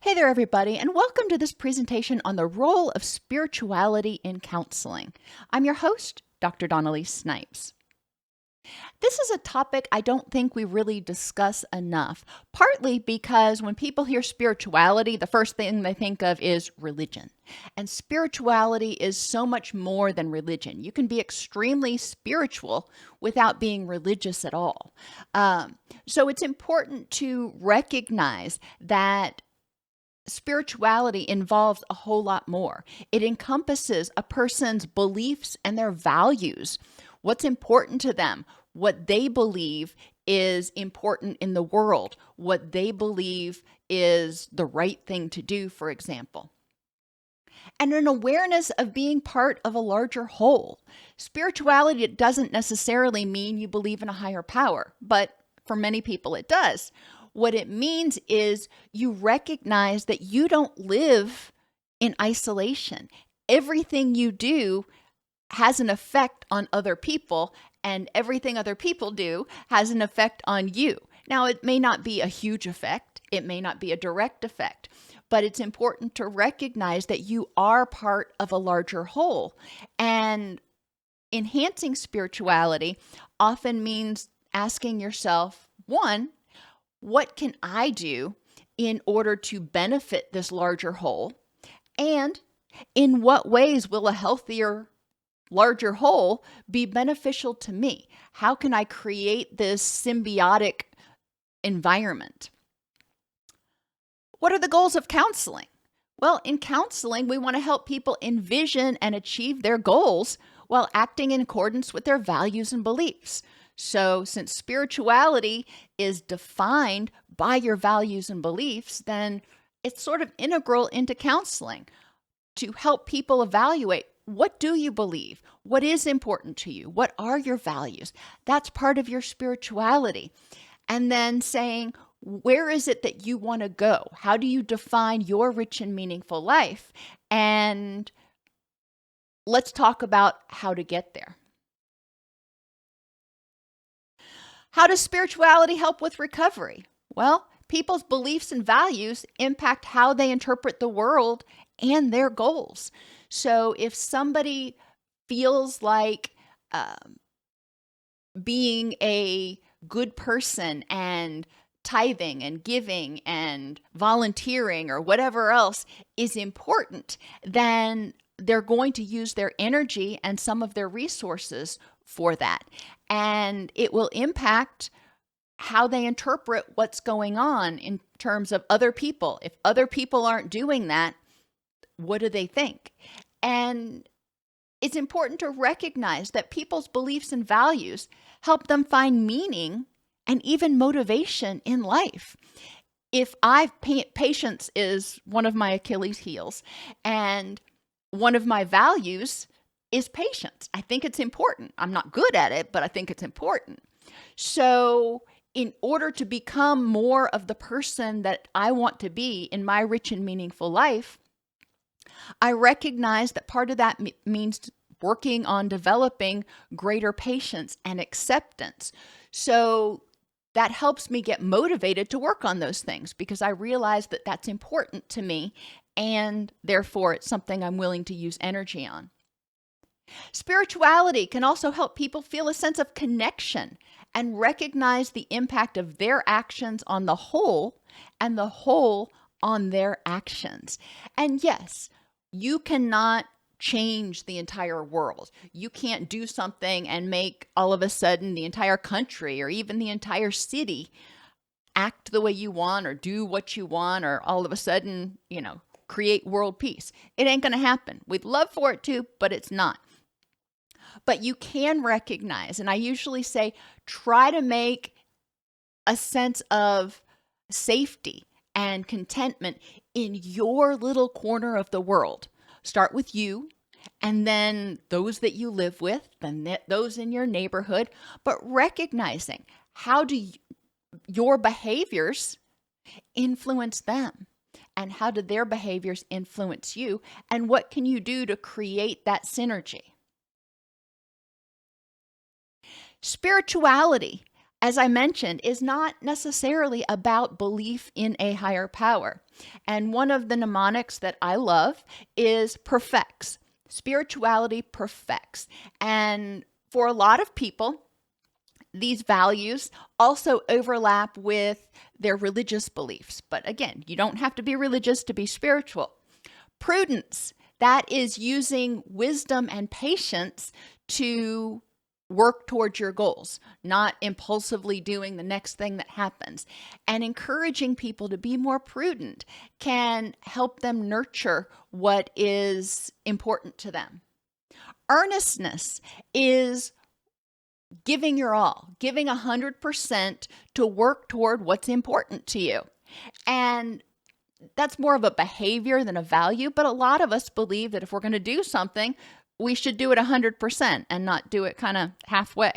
Hey there, everybody, and welcome to this presentation on the role of spirituality in counseling. I'm your host, Dr. Dawn-Elise Snipes. This is a topic I don't think we really discuss enough, partly because when people hear spirituality, the first thing they think of is religion. And spirituality is so much more than religion. You can be extremely spiritual without being religious at all. So it's important to recognize that spirituality involves a whole lot more. It encompasses a person's beliefs and their values, what's important to them, what they believe is important in the world, what they believe is the right thing to do, for example. And an awareness of being part of a larger whole. Spirituality doesn't necessarily mean you believe in a higher power, but for many people it does. What it means is you recognize that you don't live in isolation. Everything you do has an effect on other people, and everything other people do has an effect on you. Now, it may not be a huge effect. It may not be a direct effect, but it's important to recognize that you are part of a larger whole. And enhancing spirituality often means asking yourself, one, what can I do in order to benefit this larger whole? And in what ways will a healthier, larger whole be beneficial to me? How can I create this symbiotic environment? What are the goals of counseling? Well, in counseling, we want to help people envision and achieve their goals while acting in accordance with their values and beliefs. So since spirituality is defined by your values and beliefs, then it's sort of integral into counseling to help people evaluate, what do you believe? What is important to you? What are your values? That's part of your spirituality. And then saying, where is it that you want to go? How do you define your rich and meaningful life? And let's talk about how to get there. How does spirituality help with recovery? Well, people's beliefs and values impact how they interpret the world and their goals. So if somebody feels like being a good person and tithing and giving and volunteering or whatever else is important, then they're going to use their energy and some of their resources for that. And it will impact how they interpret what's going on in terms of other people. If other people aren't doing that, what do they think? And it's important to recognize that people's beliefs and values help them find meaning and even motivation in life. If patience is one of my Achilles heels, and one of my values is patience. I think it's important. I'm not good at it, but I think it's important. So in order to become more of the person that I want to be in my rich and meaningful life, I recognize that part of that means working on developing greater patience and acceptance. So that helps me get motivated to work on those things because I realize that that's important to me, and therefore it's something I'm willing to use energy on. Spirituality can also help people feel a sense of connection and recognize the impact of their actions on the whole and the whole on their actions. And yes, you cannot change the entire world. You can't do something and make all of a sudden the entire country or even the entire city act the way you want or do what you want or all of a sudden, create world peace. It ain't going to happen. We'd love for it to, but it's not. But you can recognize, and I usually say, try to make a sense of safety and contentment in your little corner of the world. Start with you, and then those that you live with, then those in your neighborhood, but recognizing how do your behaviors influence them, and how do their behaviors influence you, and what can you do to create that synergy? Spirituality as I mentioned, is not necessarily about belief in a higher power. And one of the mnemonics that I love is perfects. Spirituality perfects. And for a lot of people, these values also overlap with their religious beliefs. But again, you don't have to be religious to be spiritual. Prudence, that is using wisdom and patience to work towards your goals, not impulsively doing the next thing that happens. And encouraging people to be more prudent can help them nurture what is important to them. Earnestness is giving your all, giving 100% to work toward what's important to you. And that's more of a behavior than a value, but a lot of us believe that if we're going to do something, we should do it 100% and not do it kind of halfway.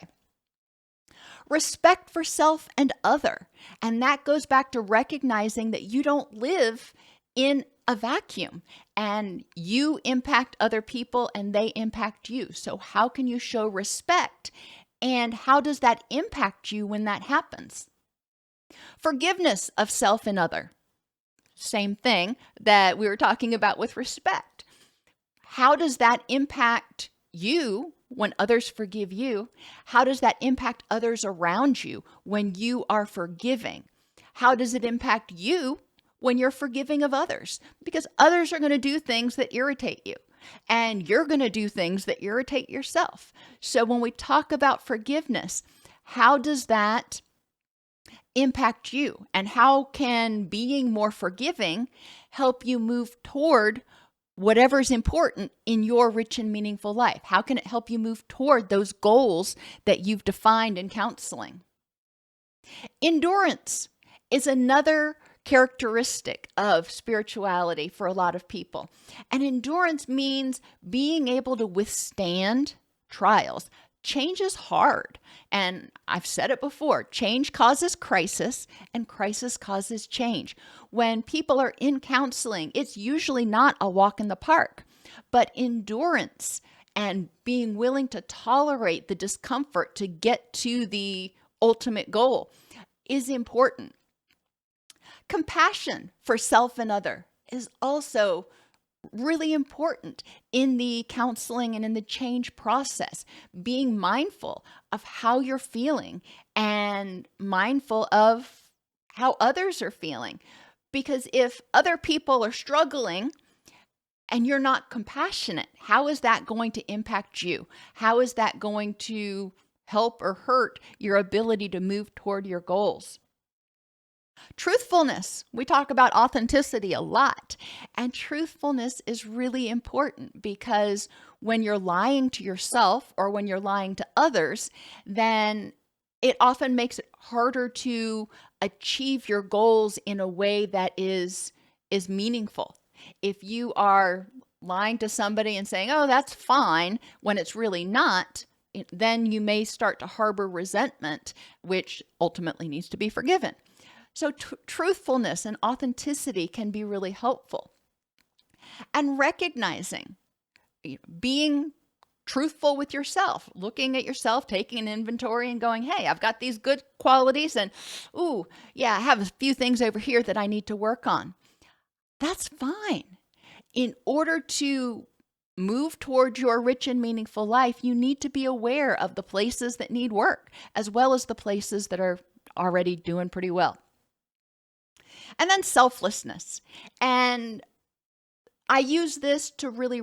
Respect for self and other. And that goes back to recognizing that you don't live in a vacuum and you impact other people and they impact you. So how can you show respect? And how does that impact you when that happens? Forgiveness of self and other. Same thing that we were talking about with respect. How does that impact you when others forgive you? How does that impact others around you when you are forgiving? How does it impact you when you're forgiving of others? Because others are going to do things that irritate you, and you're going to do things that irritate yourself. So when we talk about forgiveness, how does that impact you? And how can being more forgiving help you move toward whatever's important in your rich and meaningful life? How can it help you move toward those goals that you've defined in counseling? Endurance is another characteristic of spirituality for a lot of people. And endurance means being able to withstand trials. Change is hard. And I've said it before, change causes crisis and crisis causes change. When people are in counseling, it's usually not a walk in the park, but endurance and being willing to tolerate the discomfort to get to the ultimate goal is important. Compassion for self and other is also really important in the counseling and in the change process. Being mindful of how you're feeling and mindful of how others are feeling. Because if other people are struggling and you're not compassionate, how is that going to impact you? How is that going to help or hurt your ability to move toward your goals? Truthfulness. We talk about authenticity a lot, and truthfulness is really important because when you're lying to yourself or when you're lying to others, then it often makes it harder to achieve your goals in a way that is meaningful. If you are lying to somebody and saying, "Oh, that's fine," when it's really not, then you may start to harbor resentment, which ultimately needs to be forgiven. So truthfulness and authenticity can be really helpful. And recognizing, being truthful with yourself, looking at yourself, taking an inventory and going, hey, I've got these good qualities and, ooh, yeah, I have a few things over here that I need to work on. That's fine. In order to move towards your rich and meaningful life, you need to be aware of the places that need work, as well as the places that are already doing pretty well. And then selflessness. And I use this to really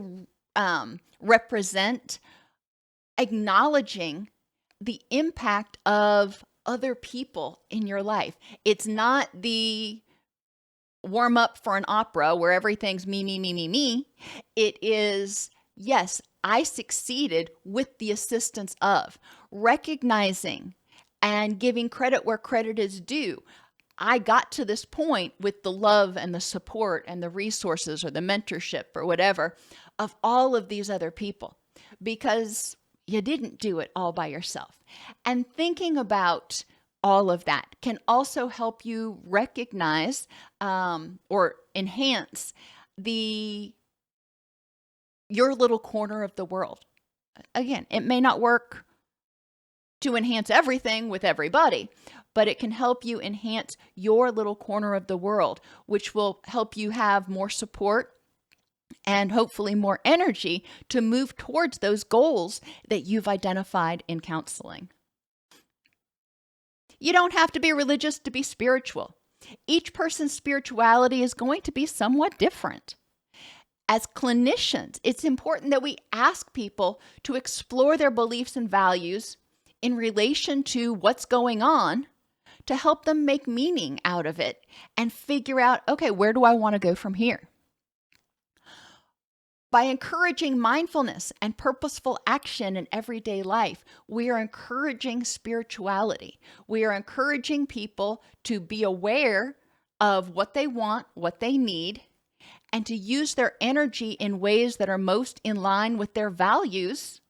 represent acknowledging the impact of other people in your life. It's not the warm up for an opera where everything's me, me, me, me, me. It is, yes, I succeeded with the assistance of recognizing and giving credit where credit is due. I got to this point with the love and the support and the resources or the mentorship or whatever of all of these other people because you didn't do it all by yourself. And thinking about all of that can also help you recognize or enhance your little corner of the world. Again, it may not work to enhance everything with everybody, but it can help you enhance your little corner of the world, which will help you have more support and hopefully more energy to move towards those goals that you've identified in counseling. You don't have to be religious to be spiritual. Each person's spirituality is going to be somewhat different. As clinicians, it's important that we ask people to explore their beliefs and values in relation to what's going on to help them make meaning out of it and figure out, okay, where do I want to go from here? By encouraging mindfulness and purposeful action in everyday life, we are encouraging spirituality. We are encouraging people to be aware of what they want, what they need, and to use their energy in ways that are most in line with their values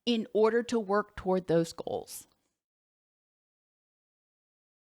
in order to work toward those goals.